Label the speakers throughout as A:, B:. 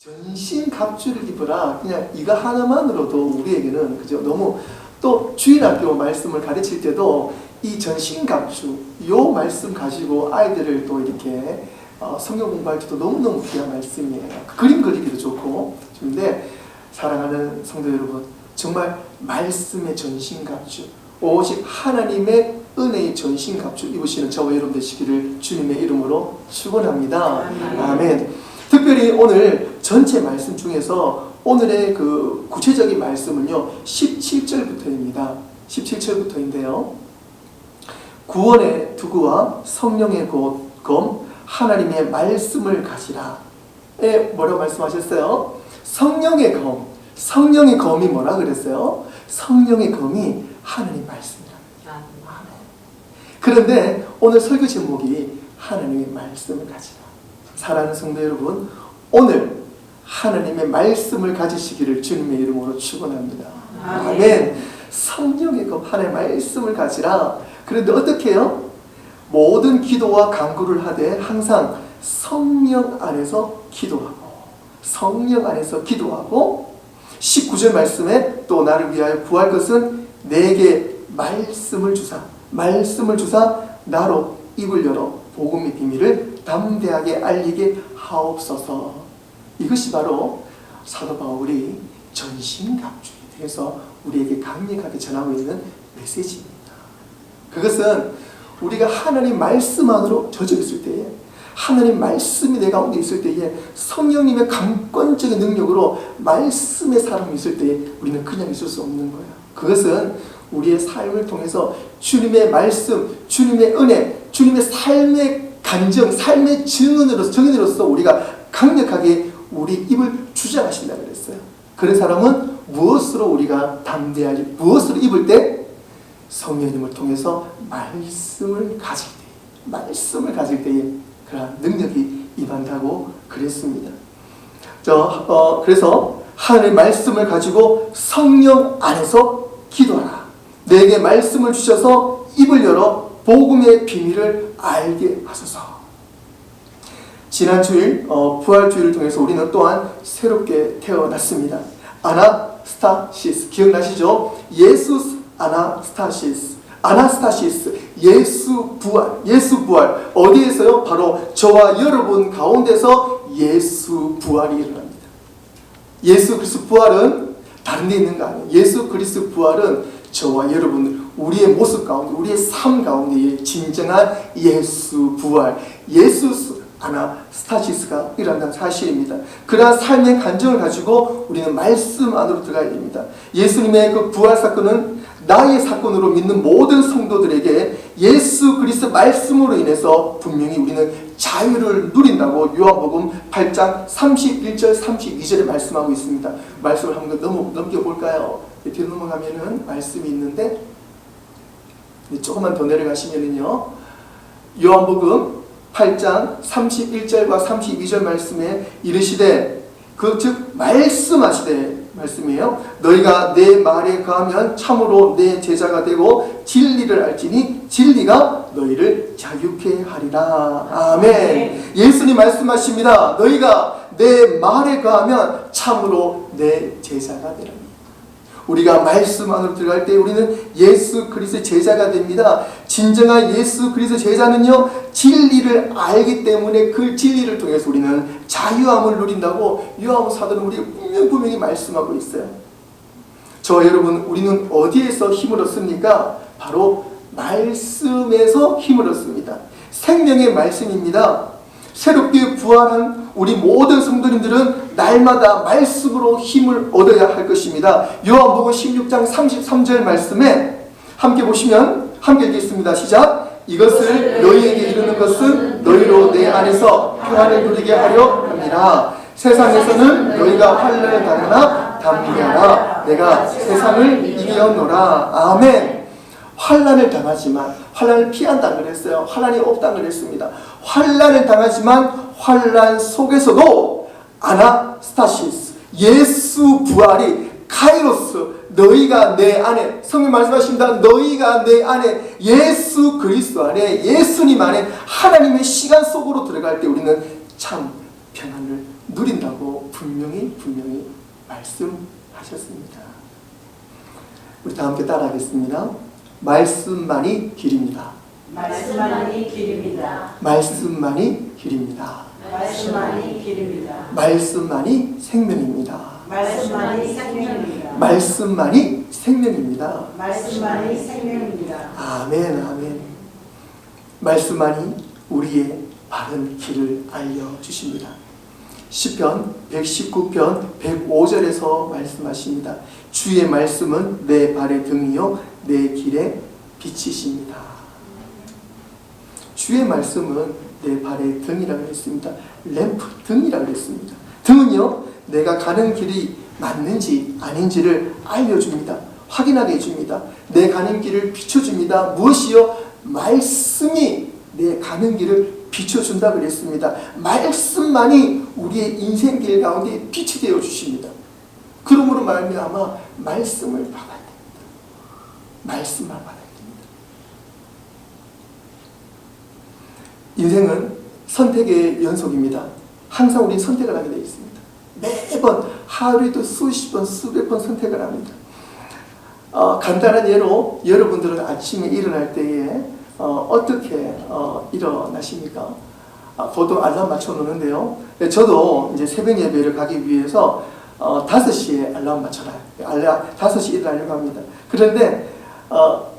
A: 전신갑주를 입으라. 그냥 이거 하나만으로도 우리에게는 그죠? 너무 또 주일학교 말씀을 가르칠 때도 이 전신갑주 요 말씀 가지고 아이들을 또 이렇게 성경 공부할 때도 너무너무 귀한 말씀이에요. 그림 그리기도 좋고. 근데 사랑하는 성도 여러분, 정말 말씀의 전신갑주, 오직 하나님의 은혜의 전신갑주 입으시는 저와 여러분 되시기를 주님의 이름으로 축원합니다. 아멘. 특별히 오늘 전체 말씀 중에서 오늘의 그 구체적인 말씀은요 17절부터입니다. 17절부터인데요. 구원의 도구와 성령의 검 하나님의 말씀을 가지라. 뭐라고 말씀하셨어요? 성령의 검. 성령의 검이 뭐라 그랬어요? 성령의 검이 하나님 말씀이랍니다. 아멘. 그런데 오늘 설교 제목이 하나님의 말씀을 가지라. 사랑하는 성도 여러분, 오늘 하나님의 말씀을 가지시기를 주님의 이름으로 축원합니다. 아멘. 성령의 검 하나님의 말씀을 가지라. 그런데 어떻게 해요? 모든 기도와 간구를 하되 항상 성령 안에서 기도하고, 성령 안에서 기도하고, 19절 말씀에 또 나를 위하여 구할 것은 내게 말씀을 주사 나로 입을 열어 복음의 비밀을 담대하게 알리게 하옵소서. 이것이 바로 사도 바울이 전신갑주에 대해서 우리에게 강력하게 전하고 있는 메시지입니다. 그것은 우리가 하나님 말씀 안으로 젖어 있을 때에, 하나님 말씀이 내 가운데 있을 때에, 성령님의 강권적인 능력으로 말씀의 사람이 있을 때에 우리는 그냥 있을 수 없는 거예요. 그것은 우리의 삶을 통해서 주님의 말씀, 주님의 은혜, 주님의 삶의 간증, 삶의 증인으로서 우리가 강력하게 우리 입을 주장하신다 그랬어요. 그런 사람은 무엇으로 우리가 담대하게, 무엇으로 입을 때? 성령님을 통해서 말씀을 가질 때에 그런 능력이 임한다고 그랬습니다. 그래서 하나님의 말씀을 가지고 성령 안에서 기도하라. 내게 말씀을 주셔서 입을 열어 복음의 비밀을 알게 하소서. 지난 주일 부활주일을 통해서 우리는 또한 새롭게 태어났습니다. 아나스타시스 기억나시죠? 예수 아나스타시스 예수 부활 어디에서요? 바로 저와 여러분 가운데서 예수 부활이 일어납니다. 예수 그리스도 부활은 다른 데 있는 거 아니에요. 예수 그리스도 부활은 저와 여러분 우리의 모습 가운데, 우리의 삶 가운데의 진정한 예수 부활, 예수 아나스타시스가 일어난다는 사실입니다. 그러한 삶의 간증을 가지고 우리는 말씀 안으로 들어가야 됩니다. 예수님의 그 부활 사건은 나의 사건으로 믿는 모든 성도들에게 예수 그리스도 말씀으로 인해서 분명히 우리는 자유를 누린다고 요한복음 8장 31절 32절에 말씀하고 있습니다. 말씀을 한번 넘겨볼까요? 뒤로 넘어가면은 말씀이 있는데 조금만 더 내려가시면은요 요한복음 8장 31절과 32절 말씀에 이르시되 즉 말씀하시되 말씀이에요. 너희가 내 말에 거하면 참으로 내 제자가 되고 진리를 알지니 진리가 너희를 자유케 하리라. 아멘. 예수님 말씀하십니다. 너희가 내 말에 거하면 참으로 내 제자가 되라. 우리가 말씀 안으로 들어갈 때 우리는 예수 그리스도의 제자가 됩니다. 진정한 예수 그리스도 제자는요 진리를 알기 때문에 그 진리를 통해서 우리는 자유함을 누린다고 요한 사도는 우리에게 분명히 말씀하고 있어요. 저와 여러분, 우리는 어디에서 힘을 얻습니까? 바로 말씀에서 힘을 얻습니다. 생명의 말씀입니다. 새롭게 부활한 우리 모든 성도님들은 날마다 말씀으로 힘을 얻어야 할 것입니다. 요한복음 16장 33절 말씀에 함께 보시면 함께 읽겠습니다. 시작. 이것을 너희에게 이르는 것은 너희로 내 안에서 평안을 누리게 하려 함이라. 세상에서는 너희가 환난을 당하나 담대하라. 내가 세상을 이겼노라. 아멘. 환난을 당하지만 환난을 피한다 그랬어요. 환난이 없다 그랬습니다. 환난을 당하지만 환난 속에서도 아나스타시스 예수 부활이 카이로스 너희가 내 안에 성경 말씀하십니다. 너희가 내 안에 예수 그리스도 안에 예수님 안에 하나님의 시간 속으로 들어갈 때 우리는 참 평안을 누린다고 분명히 말씀하셨습니다. 우리 다 함께 따라하겠습니다. 말씀만이 길입니다.
B: 말씀만이 길입니다.
A: 말씀만이 길입니다.
B: 말씀만이 길입니다.
A: 말씀만이 생명입니다.
B: 말씀만이 생명입니다.
A: 말씀만이 생명입니다.
B: 말씀만이 생명입니다.
A: 아멘, 아멘. 말씀만이 우리의 바른 길을 알려주십니다. 시편 119편 105절에서 말씀하십니다. 주의 말씀은 내 발의 등이요 내 길의 빛이십니다. 주의 말씀은 내 발의 등이라고 했습니다. 램프 등이라고 했습니다. 등은요 내가 가는 길이 맞는지 아닌지를 알려줍니다. 확인하게 해줍니다. 내 가는 길을 비춰줍니다. 무엇이요? 말씀이 내 가는 길을 비춰준다 그랬습니다. 말씀만이 우리의 인생길 가운데 빛이 되어 주십니다. 그러므로 말미암아 말씀을 받아야 됩니다. 말씀만 받아야 됩니다. 인생은 선택의 연속입니다. 항상 우리는 선택을 하게 되어 있습니다. 매번 하루에도 수십 번, 수백 번 선택을 합니다. 간단한 예로 여러분들은 아침에 일어날 때에 어떻게 일어나십니까? 보통 알람 맞춰놓는데요. 저도 이제 새벽 예배를 가기 위해서 5시에 알람 맞춰놔요. 5시 일어나려고 합니다. 그런데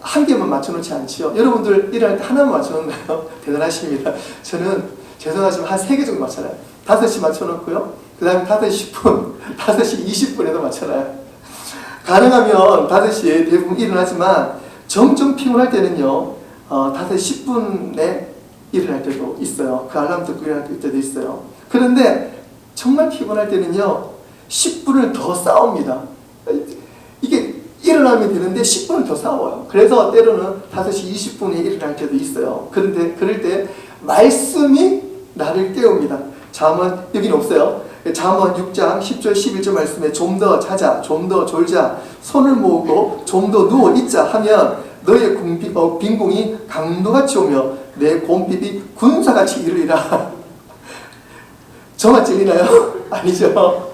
A: 한 개만 맞춰놓지 않지요. 여러분들 일어날 때 하나만 맞춰놓나요? 대단하십니다. 저는 죄송하지만 한 3개 정도 맞춰놔요. 5시 맞춰놓고요. 그 다음에 5시 10분, 5시 20분에도 맞춰놔요. 가능하면 5시에 대부분 일어나지만 정점 피곤할 때는요 5시 10분에 일어날 때도 있어요. 그 알람 듣고 일어날 때도 있어요. 그런데 정말 피곤할 때는요 10분을 더 싸웁니다. 이게 일어나면 되는데 10분을 더 싸워요. 그래서 때로는 5시 20분에 일어날 때도 있어요. 그런데 그럴 때 말씀이 나를 깨웁니다. 잠언 여기는 없어요. 잠언 6장 10절 11절 말씀에 좀 더 자자, 좀 더 졸자, 손을 모으고 좀 더 누워 있자 하면 너의 빈궁이 강도같이 오며 내 곰핍이 군사같이 이르리라. 저만 찔리나요? 아니죠.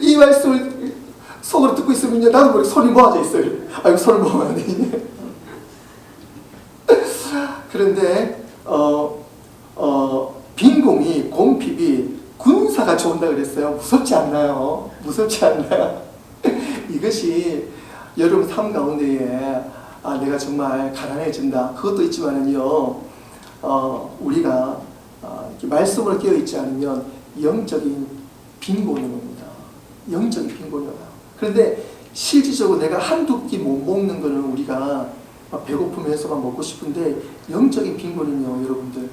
A: 이 말씀을 속으로 듣고 있으면요 나도 모르게 손이 모아져 있어요. 아이고 손을 모으면 안 되네. 그런데 빈궁이 곰핍이 군사같이 온다 그랬어요. 무섭지 않나요? 무섭지 않나요? 이것이 여러분 삶 가운데에 내가 정말 가난해진다. 그것도 있지만은요, 우리가 이렇게 말씀으로 깨어있지 않으면 영적인 빈곤이 옵니다. 영적인 빈곤이 와요. 그런데 실질적으로 내가 한두 끼 못 먹는 거는 우리가 배고프면서만 먹고 싶은데 영적인 빈곤은요, 여러분들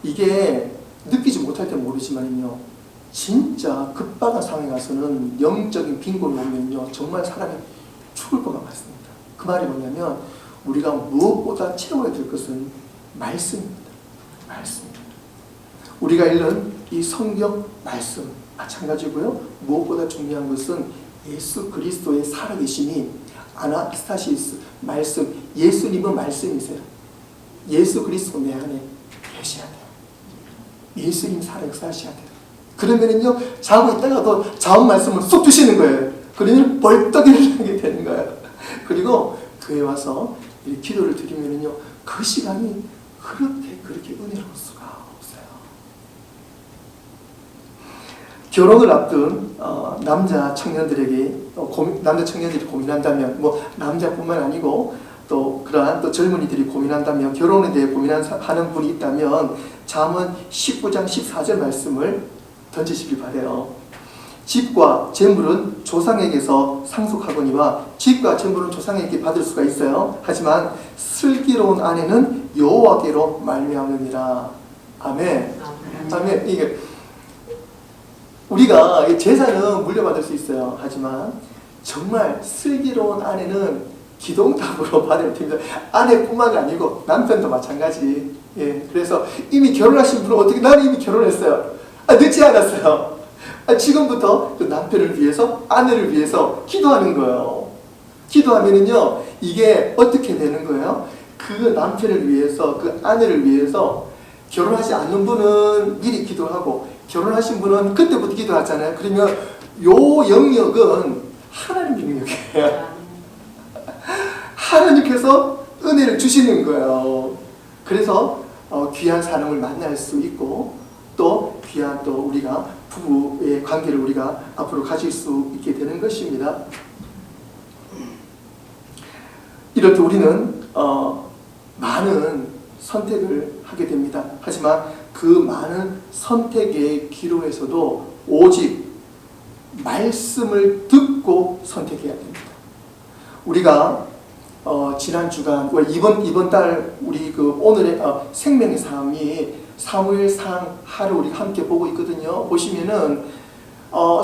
A: 이게 느끼지 못할 때 모르지만요. 진짜 급박한 상황에 가서는 영적인 빈곤이 오면요 정말 사람이 죽을 것만 같습니다. 그 말이 뭐냐면 우리가 무엇보다 채워야 될 것은 말씀입니다. 말씀입니다. 우리가 읽는 이 성경 말씀 마찬가지고요. 무엇보다 중요한 것은 예수 그리스도의 살아계심이 아나스타시스 말씀, 예수님은 말씀이세요. 예수 그리스도 내 안에 계셔야 돼요. 예수님 살아 역사하셔야 돼요. 그러면은요 자고 있다가도 자원 말씀을 쏙 주시는 거예요. 그러면 벌떡 일어나게 되는 거예요. 그리고 교회 와서 이 기도를 드리면은요 그 시간이 그렇게 은혜로울 수가 없어요. 결혼을 앞둔 남자 청년들에게 남자 청년들이 고민한다면 뭐 남자뿐만 아니고 또 그러한 또 젊은이들이 고민한다면 결혼에 대해 고민하는 분이 있다면 잠언 19장 14절 말씀을 던지시길 바라요. 집과 재물은 조상에게서 상속하거니와 집과 재물은 조상에게 받을 수가 있어요. 하지만 슬기로운 아내는 여호와께로 말미암으니라. 아멘. 아멘. 이게 우리가 재산은 물려받을 수 있어요. 하지만 정말 슬기로운 아내는 기동답으로 받을 텐데 아내뿐만 아니고 남편도 마찬가지. 예, 그래서 이미 결혼하신 분은 어떻게 나는 이미 결혼했어요. 늦지 않았어요. 지금부터 그 남편을 위해서 아내를 위해서 기도하는 거예요. 기도하면은요 이게 어떻게 되는 거예요? 그 남편을 위해서 그 아내를 위해서 결혼하지 않는 분은 미리 기도하고 결혼하신 분은 그때부터 기도하잖아요. 그러면 요 영역은 하나님 영역이에요. 하나님께서 은혜를 주시는 거예요. 그래서 귀한 사람을 만날 수 있고 또 귀한 또 우리가 부부의 관계를 우리가 앞으로 가질 수 있게 되는 것입니다. 이렇게 우리는 많은 선택을 하게 됩니다. 하지만 그 많은 선택의 기로에서도 오직 말씀을 듣고 선택해야 됩니다. 우리가 지난 주간 이번 달 우리 그 오늘의 생명의 삶이 사무엘상 하루 우리가 함께 보고 있거든요. 보시면은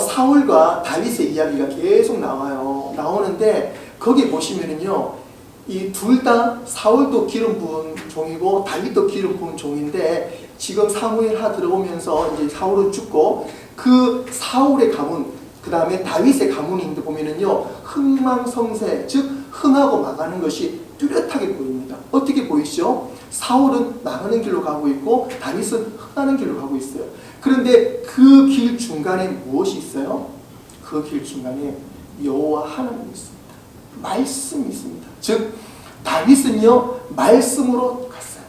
A: 사울과 다윗의 이야기가 계속 나오는데 거기 보시면은요, 이 둘 다 사울도 기름 부은 종이고 다윗도 기름 부은 종인데 지금 사무엘하 들어오면서 이제 사울은 죽고 그 사울의 가문 그 다음에 다윗의 가문이 있는데 보면은요, 흥망성쇠 즉 흥하고 망하는 것이 뚜렷하게 보입니다. 어떻게 보이시죠? 사울은 망하는 길로 가고 있고 다윗은 흥하는 길로 가고 있어요. 그런데 그 길 중간에 무엇이 있어요? 그 길 중간에 여호와 하나님이 있습니다. 말씀이 있습니다. 즉 다윗은요 말씀으로 갔어요.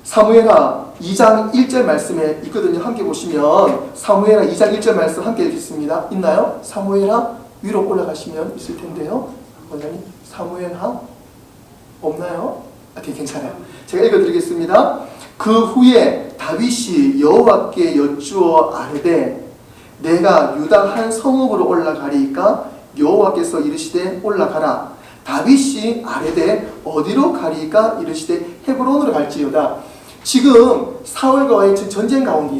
A: 사무엘하 2장 1절 말씀에 있거든요. 함께 보시면 사무엘하 2장 1절 말씀 함께 읽겠습니다. 있나요? 사무엘하 위로 올라가시면 있을 텐데요. 원장님 사무엘하 없나요? 괜찮아요. 제가 읽어드리겠습니다. 그 후에 다윗이 여호와께 여쭈어 아뢰되 내가 유다 한 성읍으로 올라가리이까 여호와께서 이르시되 올라가라. 다윗이 아뢰되 어디로 가리이까 이르시되 헤브론으로 갈지어다. 지금 사울과의 전쟁 가운데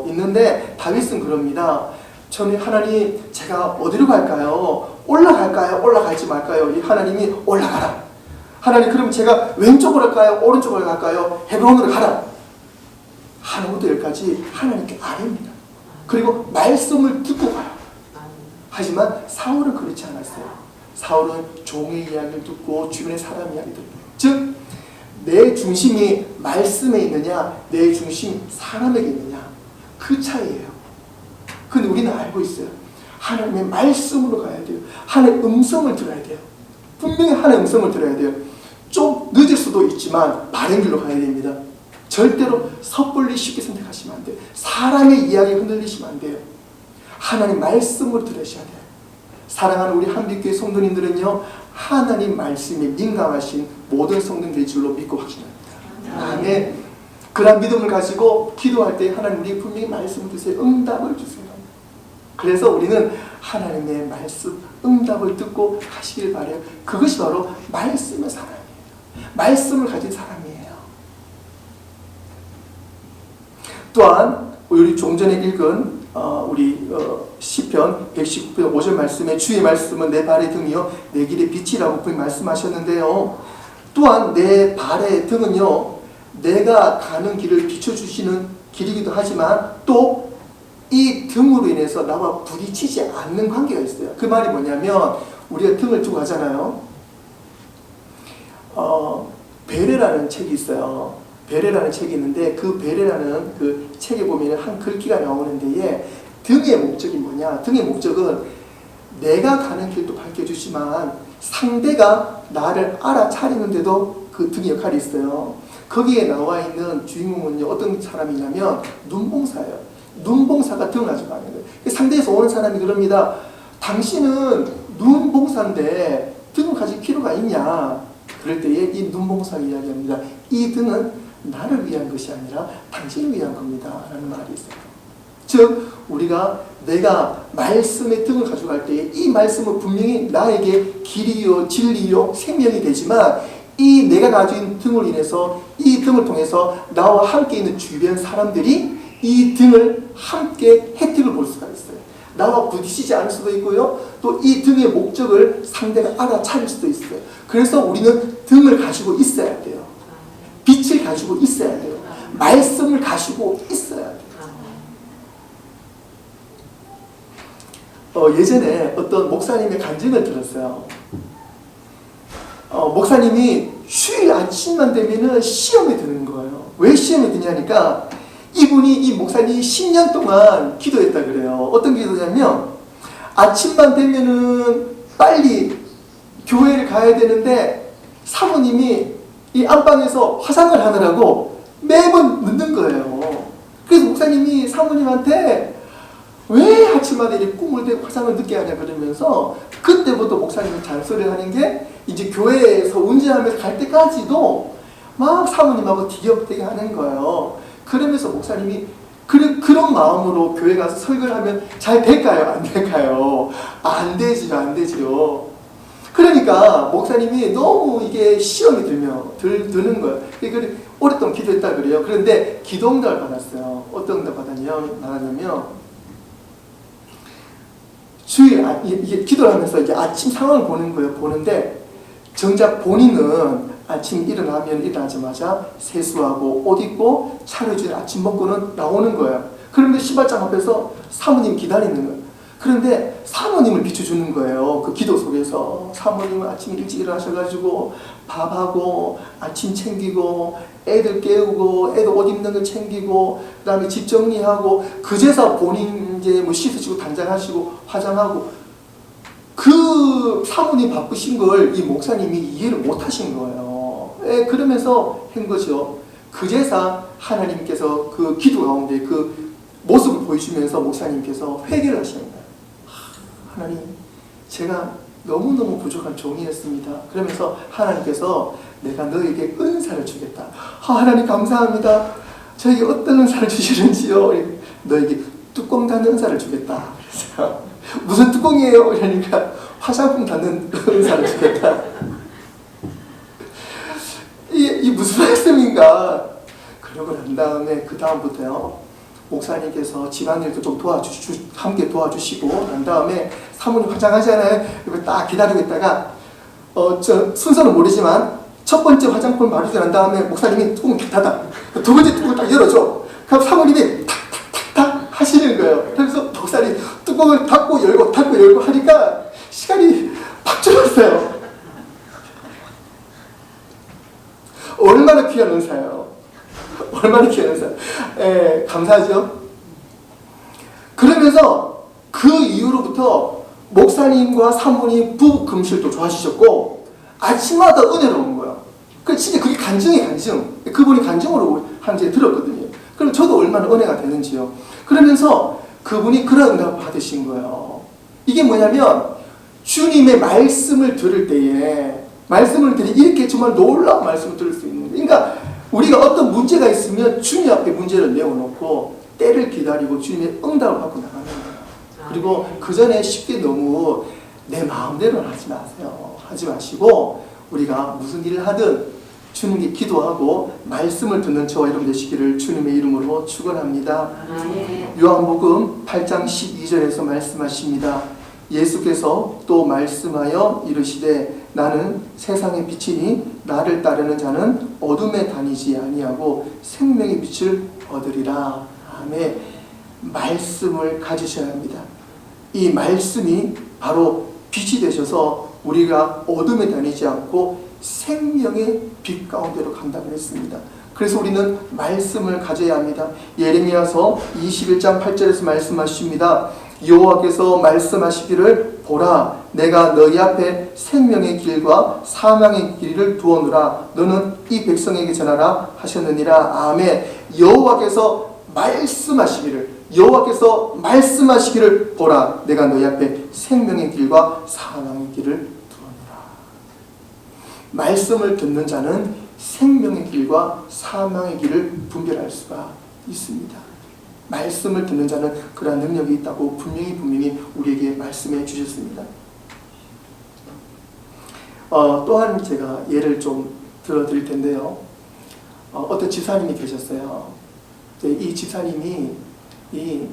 A: 있는데 다윗은 그럽니다. 저는 하나님 제가 어디로 갈까요? 올라갈까요? 올라갈지 말까요? 이 하나님이 올라가라. 하나님 그럼 제가 왼쪽으로 갈까요? 오른쪽으로 갈까요? 헤브론으로 가라. 하나부터 열까지 하나님께 아뢰입니다. 그리고 말씀을 듣고 가요. 하지만 사울은 그렇지 않았어요. 사울은 종의 이야기를 듣고 주변의 사람 이야기를 듣고 즉 내 중심이 말씀에 있느냐 내 중심이 사람에게 있느냐 그 차이예요. 근데 우리는 알고 있어요. 하나님의 말씀으로 가야 돼요. 하나님의 음성을 들어야 돼요. 분명히 하나님의 음성을 들어야 돼요. 좀 늦을 수도 있지만 바른 길로 가야 됩니다. 절대로 섣불리 쉽게 선택하시면 안 돼요. 사람의 이야기에 흔들리시면 안 돼요. 하나님 말씀을 들으셔야 돼요. 사랑하는 우리 한빛교회 성도님들은요 하나님 말씀에 민감하신 모든 성도들의 줄로 믿고 확신합니다. 아멘. 그런 믿음을 가지고 기도할 때 하나님 우리 분명히 말씀을 주세요. 응답을 주세요. 그래서 우리는 하나님의 말씀 응답을 듣고 가시길 바라요. 그것이 바로 말씀의 사람이에요. 말씀을 가진 사람이에요. 또한 우리 좀 전에 읽은 우리 시편 119편 5절 말씀에 주의 말씀은 내 발의 등이요 내 길의 빛이라고 분명히 말씀하셨는데요. 또한 내 발의 등은요 내가 가는 길을 비춰주시는 길이기도 하지만 또 이 등으로 인해서 나와 부딪히지 않는 관계가 있어요. 그 말이 뭐냐면 우리가 등을 두고 가잖아요. 베레라는 책이 있어요. 베레라는 책이 있는데 그 베레라는 그 책에 보면 한 글귀가 나오는데 등의 목적이 뭐냐? 등의 목적은 내가 가는 길도 밝혀주지만 상대가 나를 알아차리는데도 그 등의 역할이 있어요. 거기에 나와 있는 주인공은요 어떤 사람이냐면 눈봉사예요. 눈봉사가 등을 가지고 가는 거예요. 상대에서 오는 사람이 그럽니다. 당신은 눈봉사인데 등을 가질 필요가 있냐? 그럴 때에 이 눈봉사가 이야기합니다. 이 등은 나를 위한 것이 아니라 당신을 위한 겁니다. 라는 말이 있어요. 즉 우리가 내가 말씀의 등을 가져갈 때에 이 말씀은 분명히 나에게 길이요 진리요 생명이 되지만 이 내가 가진 등으로 인해서 이 등을 통해서 나와 함께 있는 주변 사람들이 이 등을 함께 혜택을 볼 수가 있어요. 나와 부딪히지 않을 수도 있고요. 또 이 등의 목적을 상대가 알아차릴 수도 있어요. 그래서 우리는 등을 가지고 있어야 돼요. 빛을 가지고 있어야 돼요. 말씀을 가지고 있어야 돼요. 예전에 어떤 목사님의 간증을 들었어요. 목사님이 휴일 아침만 되면은 시험에 드는 거예요. 왜 시험에 드냐니까 이 이분이 이 목사님이 10년 동안 기도했다 그래요. 어떤 기도냐면 아침만 되면은 빨리 교회를 가야 되는데 사모님이 이 안방에서 화장을 하느라고 매번 늦는 거예요. 그래서 목사님이 사모님한테 왜 아침마다 이렇게 꿈을 대고 화장을 늦게 하냐 그러면서 그때부터 목사님이 잔소리를 하는 게 이제 교회에서 운전하면서 갈 때까지도 막 사모님하고 티격태격 하는 거예요. 그러면서 목사님이 그런 마음으로 교회 가서 설교를 하면 잘 될까요? 안 될까요? 안 되지요. 안 되지요. 그러니까 목사님이 너무 이게 시험이 드는 거예요. 그래서 오랫동안 기도했다 그래요. 그런데 기도 응답을 받았어요. 어떤 응답 받았냐면 이게 기도를 하면서 이제 아침 상황을 보는 거예요. 보는데 정작 본인은 아침 일어나자마자 세수하고 옷 입고 차려준 아침 먹고는 나오는 거예요. 그런데 시발장 앞에서 사모님 기다리는 거예요. 그런데 사모님을 비춰주는 거예요. 그 기도 속에서 사모님은 아침 일찍 일어나셔가지고 밥하고 아침 챙기고 애들 깨우고 애들 옷 입는 거 챙기고 그 다음에 집 정리하고 그제서 본인 이제 뭐 씻으시고 단장하시고 화장하고 그 사모님 바쁘신 걸 이 목사님이 이해를 못 하신 거예요. 그러면서 한 거죠. 그제서 하나님께서 그 기도 가운데 그 모습을 보여주면서 목사님께서 회개를 하시는 거예요. 하나님, 제가 너무너무 부족한 종이었습니다. 그러면서 하나님께서 내가 너에게 은사를 주겠다. 하나님 감사합니다. 저에게 어떤 은사를 주시는지요? 너에게 뚜껑 닫는 은사를 주겠다. 그래서 무슨 뚜껑이에요? 그러니까 화장품 닫는 은사를 주겠다. 이 무슨 말씀인가? 그러고 난 다음에 그 다음부터요. 목사님께서 집안일도 좀 함께 도와주시고 난 다음에 사모님 화장하잖아요. 그리고 딱 기다리고 있다가 저 순서는 모르지만 첫 번째 화장품 마르고 난 다음에 목사님이 뚜껑을 탁 닫아. 두 번째 뚜껑을 딱 열어줘. 그럼 사모님이 탁탁탁탁 하시는 거예요. 그래서 목사님 뚜껑을 닫고 열고 하니까 시간이 팍 줄었어요. 얼마나 귀한 은사예요. 얼마나 귀한 은사. 감사하죠. 그러면서 그 이후로부터 목사님과 사모님 부부 금실도 좋아지셨고 아침마다 은혜로운 거예요. 진짜 그게 간증이에요. 그분이 간증으로 한제 들었거든요. 그럼 저도 얼마나 은혜가 되는지요. 그러면서 그분이 그런 응답을 받으신 거예요. 이게 뭐냐면 주님의 말씀을 들을 때에 이렇게 정말 놀라운 말씀을 들을 수 있는 거예요. 그러니까 우리가 어떤 문제가 있으면 주님 앞에 문제를 내어놓고 때를 기다리고 주님의 응답을 받고 나가는 거예요. 그리고 그 전에 쉽게 너무 내 마음대로 하지 마세요. 하지 마시고 우리가 무슨 일을 하든 주님께 기도하고 말씀을 듣는 저와 여러분 되시기를 주님의 이름으로 축원합니다. 요한복음 8장 12절에서 말씀하십니다. 예수께서 또 말씀하여 이르시되 나는 세상의 빛이니 나를 따르는 자는 어둠에 다니지 아니하고 생명의 빛을 얻으리라. 아멘. 말씀을 가지셔야 합니다. 이 말씀이 바로 빛이 되셔서 우리가 어둠에 다니지 않고 생명의 빛 가운데로 간다고 했습니다. 그래서 우리는 말씀을 가져야 합니다. 예레미야서 21장 8절에서 말씀하십니다. 여호와께서 말씀하시기를 보라 내가 너희 앞에 생명의 길과 사망의 길을 두어놓으라 너는 이 백성에게 전하라 하셨느니라. 아멘. 여호와께서 말씀하시기를 보라 내가 너희 앞에 생명의 길과 사망의 길을 두어놓으라. 말씀을 듣는 자는 생명의 길과 사망의 길을 분별할 수가 있습니다. 말씀을 듣는 자는 그러한 능력이 있다고 분명히 우리에게 말씀해 주셨습니다. 또한 제가 예를 좀 들어드릴 텐데요. 어떤 집사님이 계셨어요. 이 집사님이 이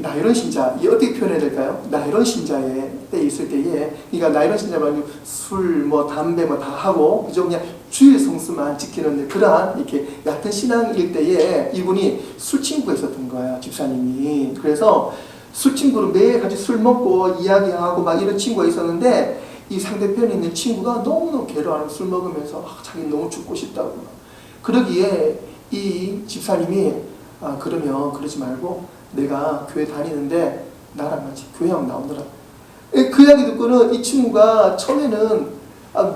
A: 나이론 신자, 이 어떻게 표현해야 될까요? 나이론 신자에 때 있을 때에, 그러니까 나이론 신자만 술, 담배 다 하고, 그죠? 그냥 주일 성수만 지키는 그러한 이렇게 얕은 신앙일 때에 이분이 술 친구가 있었던 거예요, 집사님이. 그래서 술 친구로 매일 같이 술 먹고 이야기하고 막 이런 친구가 있었는데, 이 상대편에 있는 친구가 너무너무 괴로워하는 술 먹으면서 자기 너무 죽고 싶다고. 그러기에 이 집사님이 그러면 그러지 말고 내가 교회 다니는데 나랑 같이 교회 한번 나오느라. 그 이야기 듣고는 이 친구가 처음에는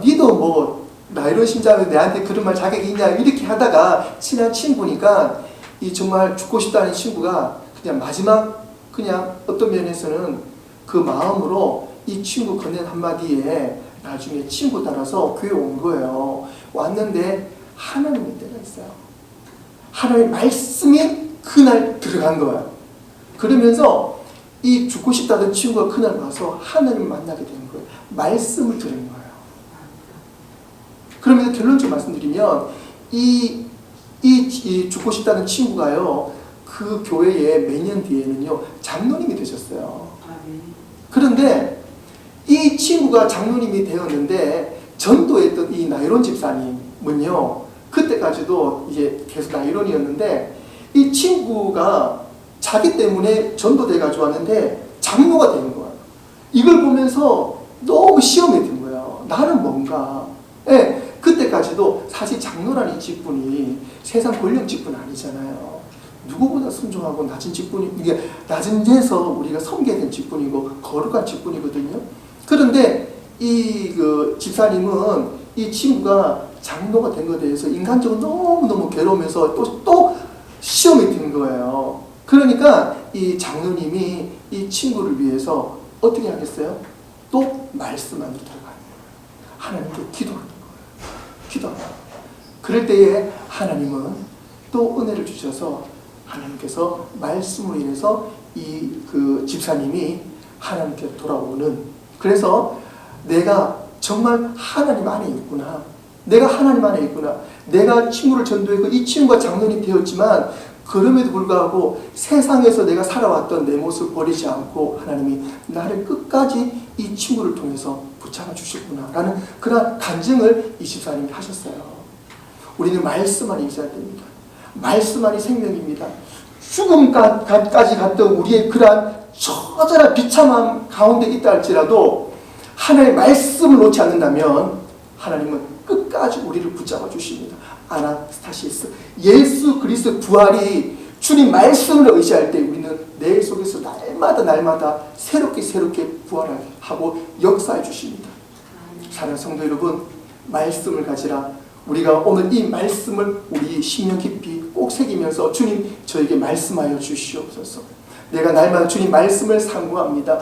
A: 니도 뭐 나 이런 심장에 내한테 그런 말 자격이 있냐 이렇게 하다가 친한 친구니까 이 정말 죽고 싶다는 친구가 그냥 마지막 그냥 어떤 면에서는 그 마음으로 이 친구 건넨 한마디에 나중에 친구 따라서 교회 온 거예요. 왔는데 하나님의 때가 있어요. 하나님의 말씀이 그날 들어간 거예요. 그러면서 이 죽고 싶다던 친구가 그날 와서 하나님을 만나게 된 거예요. 말씀을 들은 거예요. 그러면서 결론적으로 말씀드리면 이 죽고 싶다는 친구가요, 그 교회에 몇 년 뒤에는요 장로님이 되셨어요. 그런데 이 친구가 장로님이 되었는데 전도했던 이 나이론 집사님은요 그때까지도 이제 계속 나이론이었는데 이 친구가 자기 때문에 전도돼 가지고 왔는데 장로가 된 거예요. 이걸 보면서 너무 시험이 든 거예요. 나는 뭔가. 예, 그때까지도 사실 장로라는 직분이 세상 권력 직분 아니잖아요. 누구보다 순종하고 낮은 직분이, 이게 낮은 데서 우리가 섬겨야 된 직분이고 거룩한 직분이거든요. 그런데 이 집사님은 이 친구가 장로가 된 것에 대해서 인간적으로 너무너무 괴로우면서 또 시험이 든 거예요. 그러니까 이 장로님이 이 친구를 위해서 어떻게 하겠어요? 또 말씀 안으로 들어가는 거예요. 하나님께 기도하는 거예요. 기도하는 거예요. 그럴 때에 하나님은 또 은혜를 주셔서 하나님께서 말씀으로 인해서 그 집사님이 하나님께 돌아오는, 그래서 내가 정말 하나님 안에 있구나. 내가 하나님 안에 있구나. 내가 친구를 전도했고 이 친구가 장로님 되었지만 그럼에도 불구하고 세상에서 내가 살아왔던 내 모습을 버리지 않고 하나님이 나를 끝까지 이 친구를 통해서 붙잡아 주셨구나 라는 그런 간증을 이 집사님이 하셨어요. 우리는 말씀 안에 있어야 됩니다. 말씀 안이 생명입니다. 죽음까지 갔던 우리의 그러한 처절한 비참함 가운데 있다 할지라도 하나님의 말씀을 놓지 않는다면 하나님은 끝까지 우리를 붙잡아 주십니다. 아나스타시스, 예수 그리스도 부활이 주님 말씀을 의지할 때 우리는 내 속에서 날마다 새롭게 부활하고 역사해 주십니다. 사랑하는 성도 여러분, 말씀을 가지라. 우리가 오늘 이 말씀을 우리 심령 깊이 꼭 새기면서 주님 저에게 말씀하여 주시옵소서. 내가 날마다 주님 말씀을 상고합니다.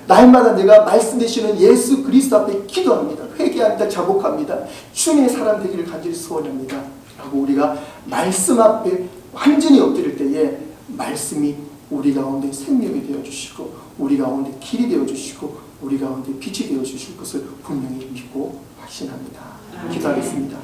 A: 날마다 내가 말씀 되시는 예수 그리스도 앞에 기도합니다. 회개합니다. 자복합니다. 주님의 사람 되기를 간절히 소원합니다. 라고 우리가 말씀 앞에 완전히 엎드릴 때에 말씀이 우리 가운데 생명이 되어주시고 우리 가운데 길이 되어주시고 우리 가운데 빛이 되어주실 것을 분명히 믿고 확신합니다. 기도하겠습니다.